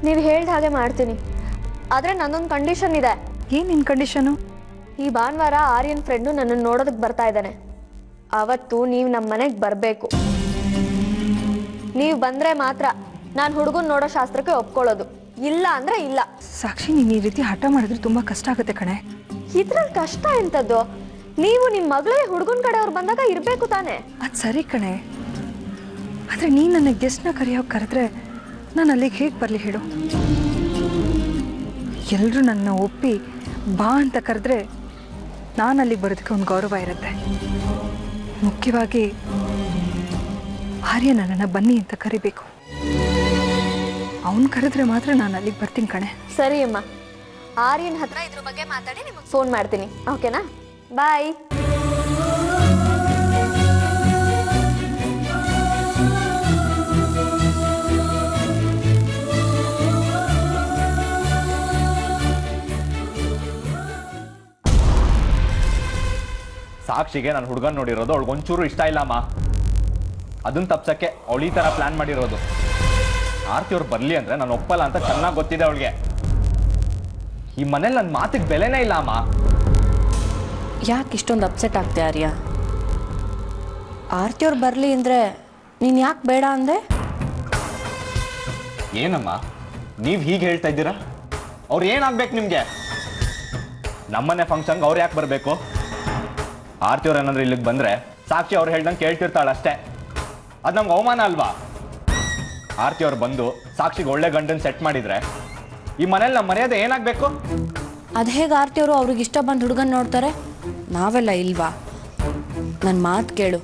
ನೀವು ಹೇಳ್ದ ಹಾಗೆ ಮಾಡ್ತೀನಿ. ಆದರೆ ನನ್ನೊಂದು ಕಂಡೀಷನ್ ಇದೆ. ಏನು ನಿನ್ನ ಕಂಡೀಷನು? ಈ ಭಾನುವಾರ ಆರ್ಯನ್ ಫ್ರೆಂಡು ನನ್ನನ್ನು ನೋಡೋದಕ್ಕೆ ಬರ್ತಾ ಇದ್ದಾನೆ. ಅವತ್ತು ನೀವು ನಮ್ಮ ಮನೆಗೆ ಬರಬೇಕು. ನೀವು ಬಂದರೆ ಮಾತ್ರ ನಾನು ಹುಡುಗನ ನೋಡೋ ಶಾಸ್ತ್ರಕ್ಕೆ ಒಪ್ಕೊಳ್ಳೋದು, ಇಲ್ಲ ಅಂದರೆ ಇಲ್ಲ. ಸಾಕ್ಷಿ, ನೀನು ಈ ರೀತಿ ಹಠ ಮಾಡಿದ್ರೆ ತುಂಬ ಕಷ್ಟ ಆಗುತ್ತೆ ಕಣೆ. ಇದ್ರಲ್ಲಿ ಕಷ್ಟ ಎಂಥದ್ದು? ನೀವು ನಿಮ್ಮ ಮಗಳೇ ಹುಡುಗನ ಕಡೆಯವ್ರು ಬಂದಾಗ ಇರಬೇಕು ತಾನೆ. ಅದು ಸರಿ ಕಣೆ, ಆದರೆ ನೀನು ನನ್ನ ಗೆಸ್ಟ್ನ ಕರೆಯೋಕೆ ಕರೆದ್ರೆ ನಾನು ಅಲ್ಲಿಗೆ ಹೇಗೆ ಬರಲಿ ಹೇಳು? ಎಲ್ಲರೂ ನನ್ನ ಒಪ್ಪಿ ಬಾ ಅಂತ ಕರೆದ್ರೆ ನಾನು ಅಲ್ಲಿಗೆ ಬರೋದಕ್ಕೆ ಒಂದು ಗೌರವ ಇರುತ್ತೆ. ಮುಖ್ಯವಾಗಿ ಆರ್ಯ ನನ್ನನ್ನು ಬನ್ನಿ ಅಂತ ಕರಿಬೇಕು. ಅವನು ಕರೆದ್ರೆ ಮಾತ್ರ ನಾನು ಅಲ್ಲಿಗೆ ಬರ್ತೀನಿ ಕಣೆ. ಸರಿ ಅಮ್ಮ, ಆರ್ಯನ್ ಹತ್ರ ಇದ್ರ ಬಗ್ಗೆ ಮಾತಾಡಿ ನಿಮಗೆ ಫೋನ್ ಮಾಡ್ತೀನಿ, ಓಕೆನಾ? ಬಾಯ್. ಸಾಕ್ಷಿಗೆ ನಾನು ಹುಡುಗನ್ ನೋಡಿರೋದು ಅವಳಿಗೆ ಒಂಚೂರು ಇಷ್ಟ ಇಲ್ಲ ಅಮ್ಮ. ಅದನ್ನ ತಪ್ಸಕ್ಕೆ ಅವಳು ಈ ಥರ ಪ್ಲಾನ್ ಮಾಡಿರೋದು. ಆರ್ತಿ ಅವ್ರು ಬರಲಿ ಅಂದರೆ ನಾನು ಒಪ್ಪಲ್ಲ ಅಂತ ಚೆನ್ನಾಗಿ ಗೊತ್ತಿದೆ ಅವಳಿಗೆ. ಈ ಮನೇಲಿ ನನ್ನ ಮಾತಿಗೆ ಬೆಲೆನೇ ಇಲ್ಲ ಅಮ್ಮ. ಯಾಕೆ ಇಷ್ಟೊಂದು ಅಪ್ಸೆಟ್ ಆಗ್ತೆ ಆರ್ಯ? ಆರ್ತಿಯವ್ರು ಬರಲಿ ಅಂದರೆ ನೀನು ಯಾಕೆ ಬೇಡ ಅಂದೆ? ಏನಮ್ಮ ನೀವು ಹೀಗೆ ಹೇಳ್ತಾ ಇದ್ದೀರಾ? ಅವ್ರು ಏನಾಗ್ಬೇಕು ನಿಮಗೆ? ನಮ್ಮನೆ ಫಂಕ್ಷನ್ಗೆ ಅವ್ರು ಯಾಕೆ ಬರಬೇಕು? ಆರ್ತಿಯವ್ರು ಏನಾದ್ರು ಇಲ್ಲಿಗೆ ಬಂದರೆ ಸಾಕ್ಷಿ ಅವ್ರು ಹೇಳ್ದಂಗೆ ಕೇಳ್ತಿರ್ತಾಳೆ ಅಷ್ಟೇ. ಅದು ನಮ್ಗೆ ಅವಮಾನ ಅಲ್ವಾ? ಆರ್ತಿಯವ್ರು ಬಂದು ಸಾಕ್ಷಿಗೆ ಒಳ್ಳೆ ಗಂಡನ್ ಸೆಟ್ ಮಾಡಿದರೆ ಈ ಮನೇಲಿ ನಮ್ಮ ಮರ್ಯಾದೆ ಏನಾಗಬೇಕು? ಅದು ಹೇಗೆ ಆರ್ತಿಯವರು ಅವ್ರಿಗೆ ಇಷ್ಟ ಬಂದು ಹುಡುಗನ್ ನೋಡ್ತಾರೆ, ನಾವೆಲ್ಲ ಇಲ್ವಾ? ನನ್ನ ಮಾತು ಕೇಳು,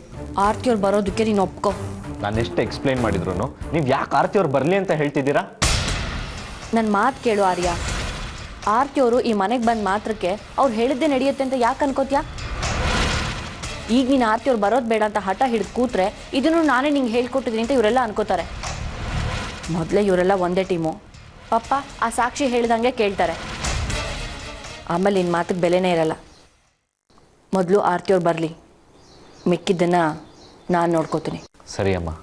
ಆರ್ತಿಯವ್ರು ಬರೋದಕ್ಕೆ ನೀನು ಒಪ್ಕೋ. ನಾನು ಎಷ್ಟು ಎಕ್ಸ್ಪ್ಲೈನ್ ಮಾಡಿದ್ರು ನೀವು ಯಾಕೆ ಆರ್ತಿಯವ್ರು ಬರಲಿ ಅಂತ ಹೇಳ್ತಿದ್ದೀರಾ? ನನ್ನ ಮಾತು ಕೇಳು ಆರ್ಯ, ಆರ್ತಿಯವರು ಈ ಮನೆಗೆ ಬಂದ ಮಾತ್ರಕ್ಕೆ ಅವ್ರು ಹೇಳಿದ್ದೇ ನಡೆಯುತ್ತೆ ಅಂತ ಯಾಕೆ ಅನ್ಕೋತ್ಯಾ? ಈಗ ನೀನು ಆರ್ತಿಯವ್ರು ಬರೋದು ಬೇಡ ಅಂತ ಹಠ ಹಿಡಿದು ಕೂತ್ರೆ ಇದನ್ನು ನಾನೇ ನಿಂಗೆ ಹೇಳ್ಕೊಟ್ಟಿದ್ದೀನಿ ಅಂತ ಇವರೆಲ್ಲ ಅನ್ಕೋತಾರೆ. ಮೊದಲೇ ಇವರೆಲ್ಲ ಒಂದೇ ಟೀಮು. ಪಪ್ಪ ಆ ಸಾಕ್ಷಿ ಹೇಳ್ದಂಗೆ ಕೇಳ್ತಾರೆ, ಆಮೇಲೆ ನಿನ್ನ ಮಾತಿಗೆ ಬೆಲೆನೇ ಇರಲ್ಲ. ಮೊದಲು ಆರ್ತಿಯವ್ರು ಬರಲಿ, ಮಿಕ್ಕಿದ್ದನ್ನು ನಾನು ನೋಡ್ಕೋತೀನಿ. ಸರಿ ಅಮ್ಮ,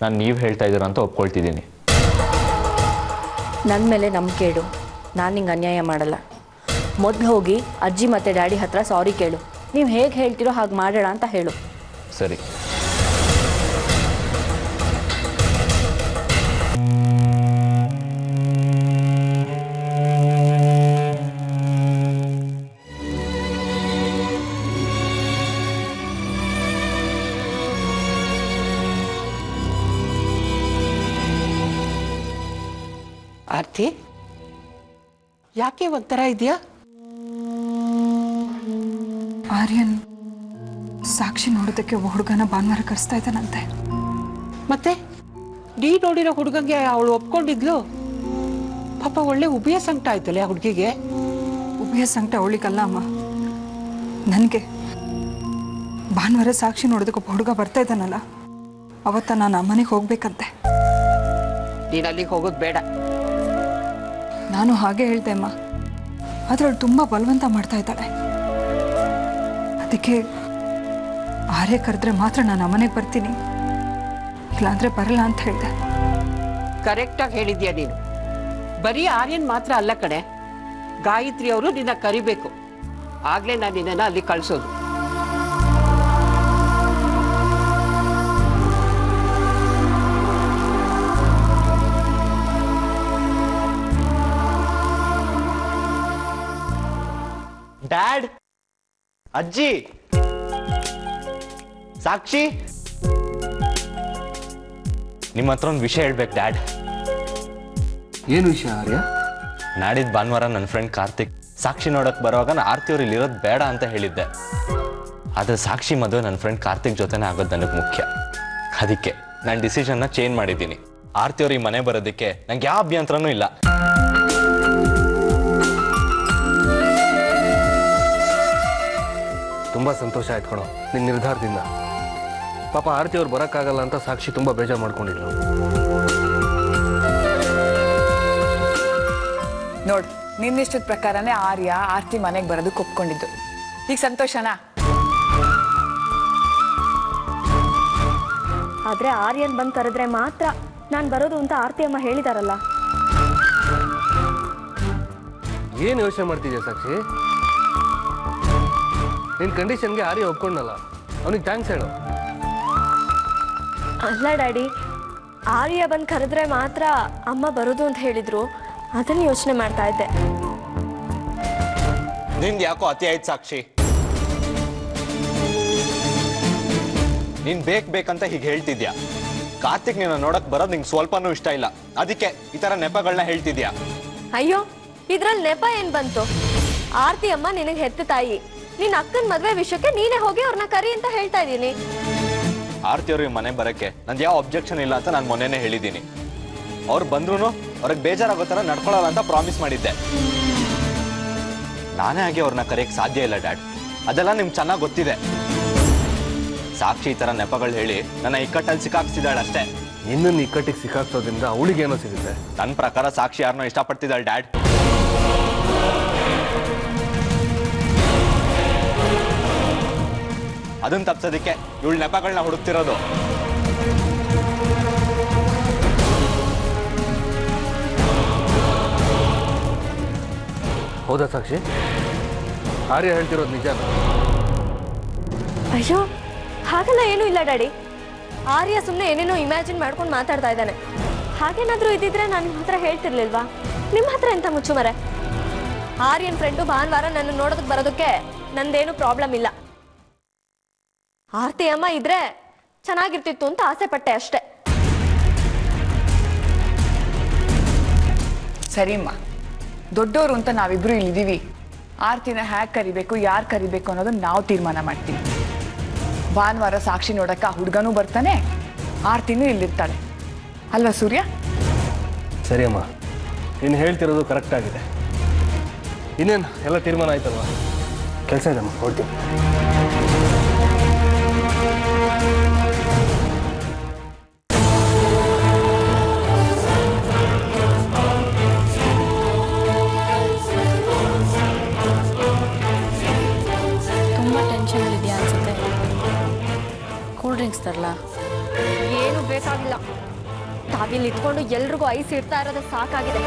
ನಾನು ನೀವು ಹೇಳ್ತಾ ಇದ್ದೀರ ಅಂತ ಒಪ್ಕೊಳ್ತಿದ್ದೀನಿ. ನನ್ನ ಮೇಲೆ ನಂಬಿಕೆ ಇಡು, ನಾನು ನಿಂಗೆ ಅನ್ಯಾಯ ಮಾಡಲ್ಲ. ಮೊದಲು ಹೋಗಿ ಅಜ್ಜಿ ಮತ್ತು ಡ್ಯಾಡಿ ಹತ್ರ ಸಾರಿ ಕೇಳು. ನೀವು ಹೇಗೆ ಹೇಳ್ತಿರೋ ಹಾಗೆ ಮಾಡೋಣ ಅಂತ ಹೇಳು. ಸರಿ. ಆರ್ತಿ ಯಾಕೆ ಒಂಥರ ಇದೆಯಾ? ಆರ್ಯನ್ ಸಾಕ್ಷಿ ನೋಡೋದಕ್ಕೆ ಒಬ್ಬ ಹುಡುಗನ ಭಾನುವಾರ ಕರೆಸ್ತಾ ಇದ್ದಾನಂತೆ. ಮತ್ತೆ ನೀ ನೋಡಿರೋ ಹುಡುಗಂಗೆ ಅವಳು ಒಪ್ಕೊಂಡಿದ್ಲು. ಪಾಪ ಒಳ್ಳೆ ಉಭಯ ಸಂಕಟ ಆಯ್ತಲ್ಲ ಆ ಹುಡುಗಿಗೆ. ಉಭಯ ಸಂಕಟ ಅವಳಿಗಲ್ಲ ಅಮ್ಮ, ನನಗೆ. ಭಾನುವಾರ ಸಾಕ್ಷಿ ನೋಡೋದಕ್ಕೆ ಒಬ್ಬ ಹುಡುಗ ಬರ್ತಾ ಇದ್ದಾನಲ್ಲ, ಅವತ್ತ ನಾನು ಅಮ್ಮನೆಗೆ ಹೋಗ್ಬೇಕಂತೆ. ನೀನು ಅಲ್ಲಿಗೆ ಹೋಗೋದು ಬೇಡ. ನಾನು ಹಾಗೆ ಹೇಳ್ದೆ ಅಮ್ಮ, ಆದರೆ ಅವಳು ತುಂಬ ಬಲವಂತ ಮಾಡ್ತಾ ಇದ್ದಾಳೆ. ಅದಕ್ಕೆ ಆರ್ಯ ಕರೆದ್ರೆ ಮಾತ್ರ ನಾನು ಅಮ್ಮನೆಗೆ ಬರ್ತೀನಿ, ಇಲ್ಲಾಂದ್ರೆ ಬರಲ್ಲ ಅಂತ ಹೇಳಿದೆ. ಕರೆಕ್ಟಾಗಿ ಹೇಳಿದ್ಯಾ ನೀನು. ಬರೀ ಆರ್ಯನ್ ಮಾತ್ರ ಅಲ್ಲ ಕಡೆ, ಗಾಯತ್ರಿ ಅವರು ನಿನ್ನ ಕರಿಬೇಕು. ಆಗ್ಲೇ ನಾನು ನಿನ್ನನ್ನು ಅಲ್ಲಿ ಕಳಿಸೋದು. ಡ್ಯಾಡ್, ಅಜ್ಜಿ, ಸಾಕ್ಷಿ, ನಿಮ್ಮ ಹತ್ರ ಒಂದು ವಿಷಯ ಹೇಳ್ಬೇಕು ಡ್ಯಾಡ್. ಏನು ವಿಷಯ ಆರ್ಯ? ನಾಡಿದ್ದು ಭಾನುವಾರ ನನ್ನ ಫ್ರೆಂಡ್ ಕಾರ್ತಿಕ್ ಸಾಕ್ಷಿ ನೋಡಕ್ ಬರುವಾಗ ನಾನು ಆರ್ತಿ ಅವ್ರು ಇಲ್ಲಿರೋದು ಬೇಡ ಅಂತ ಹೇಳಿದ್ದೆ. ಆದರೆ ಸಾಕ್ಷಿ ಮದುವೆ ನನ್ನ ಫ್ರೆಂಡ್ ಕಾರ್ತಿಕ್ ಜೊತೆನೇ ಆಗೋದು ನನಗೆ ಮುಖ್ಯ. ಅದಕ್ಕೆ ನಾನು ಡಿಸಿಷನ್ನ ಚೇಂಜ್ ಮಾಡಿದ್ದೀನಿ. ಆರ್ತಿ ಅವ್ರು ಈ ಮನೆ ಬರೋದಕ್ಕೆ ನಂಗೆ ಯಾವ ಅಭ್ಯಂತರನೂ ಇಲ್ಲ. ತುಂಬ ಸಂತೋಷ ಆಯ್ತು ಕಣೋ ನಿನ್ನ ನಿರ್ಧಾರದಿಂದ. ಪಾಪ ಆರತಿ ಅವ್ರು ಬರೋಕ್ಕಾಗಲ್ಲ ಅಂತ ಸಾಕ್ಷಿ ತುಂಬ ಬೇಜಾರು ಮಾಡ್ಕೊಂಡಿದ್ರು. ನೋಡು, ನಿನ್ನಿಷ್ಟದ ಪ್ರಕಾರನೇ ಆರ್ಯ ಆರ್ತಿ ಮನೆಗೆ ಬರೋದಕ್ಕೆ ಒಪ್ಕೊಂಡಿದ್ದು. ಈಗ ಸಂತೋಷನಾ? ಆದ್ರೆ ಆರ್ಯನ್ ಬಂದು ಕರೆದ್ರೆ ಮಾತ್ರ ನಾನು ಬರೋದು ಅಂತ ಆರ್ತಿ ಅಮ್ಮ ಹೇಳಿದಾರಲ್ಲ. ಏನು ಯೋಚನೆ ಮಾಡ್ತಿದ್ಯಾ ಸಾಕ್ಷಿ? ನಿನ್ನ ಕಂಡೀಷನ್ಗೆ ಆರ್ಯ ಒಪ್ಕೊಂಡಲ್ಲ, ಅವನಿಗೆ ಥ್ಯಾಂಕ್ಸ್ ಹೇಳು. ಅಲ್ಲ ಡ್ಯಾಡಿ, ಆರ್ಯ ಬಂದು ಕರೆದ್ರೆ ಮಾತ್ರ ಅಮ್ಮ ಬರೋದು ಅಂತ ಹೇಳಿದ್ರು, ಅದನ್ನು ಯೋಚನೆ ಮಾಡ್ತಾ ಇದ್ದೆ. ನಿಂದು ಯಾಕೋ ಅತಿ ಆಯ್ತು ಸಾಕ್ಷಿ. ನೀನ್ ಬೇಕಂತ ಹೀಗೆ ಹೇಳ್ತಿದ್ಯಾ. ಕಾರ್ತಿಕ್ ನೀನು ನೋಡಕ್ ಬರೋದು ನಿಂಗೆ ಸ್ವಲ್ಪನೂ ಇಷ್ಟ ಇಲ್ಲ, ಅದಕ್ಕೆ ಈ ತರ ನೆಪಗಳನ್ನ ಹೇಳ್ತಿದ್ಯಾ. ಅಯ್ಯೋ, ಇದ್ರಲ್ಲಿ ನೆಪ ಏನ್ ಬಂತು? ಆರ್ತಿ ಅಮ್ಮ ನಿನಗೆ ಹೆತ್ತ ತಾಯಿ, ನಿನ್ನ ಅಕ್ಕನ ಮದ್ವೆ ವಿಷಯಕ್ಕೆ ನೀನೇ ಹೋಗಿ ಅವ್ರನ್ನ ಕರಿ ಅಂತ ಹೇಳ್ತಾ ಇದ್ದೀನಿ. ಆರ್ತಿ ಅವ್ರಿಗೆ ಮನೆ ಬರಕ್ಕೆ ನಂದು ಯಾವ ಅಬ್ಜೆಕ್ಷನ್ ಇಲ್ಲ ಅಂತ ನಾನು ಮೊನ್ನೆನೇ ಹೇಳಿದ್ದೀನಿ. ಅವ್ರು ಬಂದ್ರು ಅವ್ರಿಗೆ ಬೇಜಾರಾಗೋ ಥರ ನಡ್ಕೊಳ್ಳಲ್ಲ ಅಂತ ಪ್ರಾಮಿಸ್ ಮಾಡಿದ್ದೆ. ನಾನೇ ಆಗಿ ಅವ್ರನ್ನ ಕರೆಯಕ್ಕೆ ಸಾಧ್ಯ ಇಲ್ಲ ಡ್ಯಾಡ್, ಅದೆಲ್ಲ ನಿಮ್ಗೆ ಚೆನ್ನಾಗಿ ಗೊತ್ತಿದೆ. ಸಾಕ್ಷಿ ಈ ಥರ ನೆಪಗಳು ಹೇಳಿ ನನ್ನ ಇಕ್ಕಟ್ಟಲ್ಲಿ ಸಿಕ್ಕಾಕ್ತಿದ್ದಾಳೆ ಅಷ್ಟೇ. ನಿನ್ನನ್ನು ಇಕ್ಕಟ್ಟಿಗೆ ಸಿಕ್ಕಾಕ್ಸೋದ್ರಿಂದ ಅವಳಿಗೇನೋ ಸಿಗುತ್ತೆ. ನನ್ನ ಪ್ರಕಾರ ಸಾಕ್ಷಿ ಯಾರನ್ನೋ ಇಷ್ಟಪಡ್ತಿದ್ದಾಳೆ ಡ್ಯಾಡ್. ಅದನ್ನ ತಪ್ಸೋದಕ್ಕೆ ಇವಳು ನೆಪಗಳನ್ನ ಹುಡುಕ್ತಿರೋದು. ಹೌದಾ ಸಾಕ್ಷಿ? ಆರ್ಯ ಹೇಳ್ತಿರೋದು ನಿಜಾನ? ಅಯ್ಯೋ, ಹಾಗೆಲ್ಲ ಏನೂ ಇಲ್ಲ ಡ್ಯಾಡಿ. ಆರ್ಯ ಸುಮ್ಮನೆ ಏನೇನೋ ಇಮ್ಯಾಜಿನ್ ಮಾಡ್ಕೊಂಡು ಮಾತಾಡ್ತಾ ಇದ್ದಾನೆ. ಹಾಗೇನಾದ್ರೂ ಇದ್ದಿದ್ರೆ ನಾನು ನಿಮ್ಮ ಹತ್ರ ಹೇಳ್ತಿರ್ಲಿಲ್ವಾ? ನಿಮ್ಮ ಹತ್ರ ಎಂತ ಮುಚ್ಚುಮರೆ. ಆರ್ಯನ್ ಫ್ರೆಂಡು ಭಾನುವಾರ ನನ್ನ ನೋಡೋದಕ್ಕೆ ಬರೋದಕ್ಕೆ ನಂದೇನು ಪ್ರಾಬ್ಲಮ್ ಇಲ್ಲ. ಆರ್ತಿ ಅಮ್ಮ ಇದ್ರೆ ಚೆನ್ನಾಗಿರ್ತಿತ್ತು ಅಂತ ಆಸೆ ಪಟ್ಟೆ ಅಷ್ಟೇ. ಸರಿಮ್ಮ, ದೊಡ್ಡವರು ಅಂತ ನಾವಿಬ್ರು ಇಲ್ಲಿದ್ದೀವಿ. ಆರ್ತಿನ ಹ್ಯಾಕ್ ಕರಿಬೇಕು, ಯಾರು ಕರಿಬೇಕು ಅನ್ನೋದನ್ನ ನಾವು ತೀರ್ಮಾನ ಮಾಡ್ತೀವಿ. ಭಾನುವಾರ ಸಾಕ್ಷಿ ನೋಡಕ್ಕ ಆ ಹುಡುಗನೂ ಬರ್ತಾನೆ, ಆರ್ತಿನೂ ಇಲ್ಲಿರ್ತಾಳೆ ಅಲ್ವಾ ಸೂರ್ಯ? ಸರಿ ಅಮ್ಮ, ನೀನು ಹೇಳ್ತಿರೋದು ಕರೆಕ್ಟ್ ಆಗಿದೆ. ಇನ್ನೇನು ಎಲ್ಲ ತೀರ್ಮಾನ ಆಯ್ತಲ್ವಾ? ಕೆಲಸ ಇದೆ ಅಮ್ಮ, ಹೊರಡ್ತೀನಿ. ತುಂಬ ಟೆನ್ಷನ್ ಇದೆಯಾ ಅನ್ಸುತ್ತೆ. ಕೂಲ್ ಡ್ರಿಂಕ್ಸ್ ತರಲಾ? ಏನು ಬೇಕಾಗಿಲ್ಲ, ತಾವಿಲ್ಲಿ ಇಟ್ಕೊಂಡು ಎಲ್ರಿಗೂ ಐಸ್ ಇಡ್ತಾ ಇರೋದು ಸಾಕಾಗಿದೆ.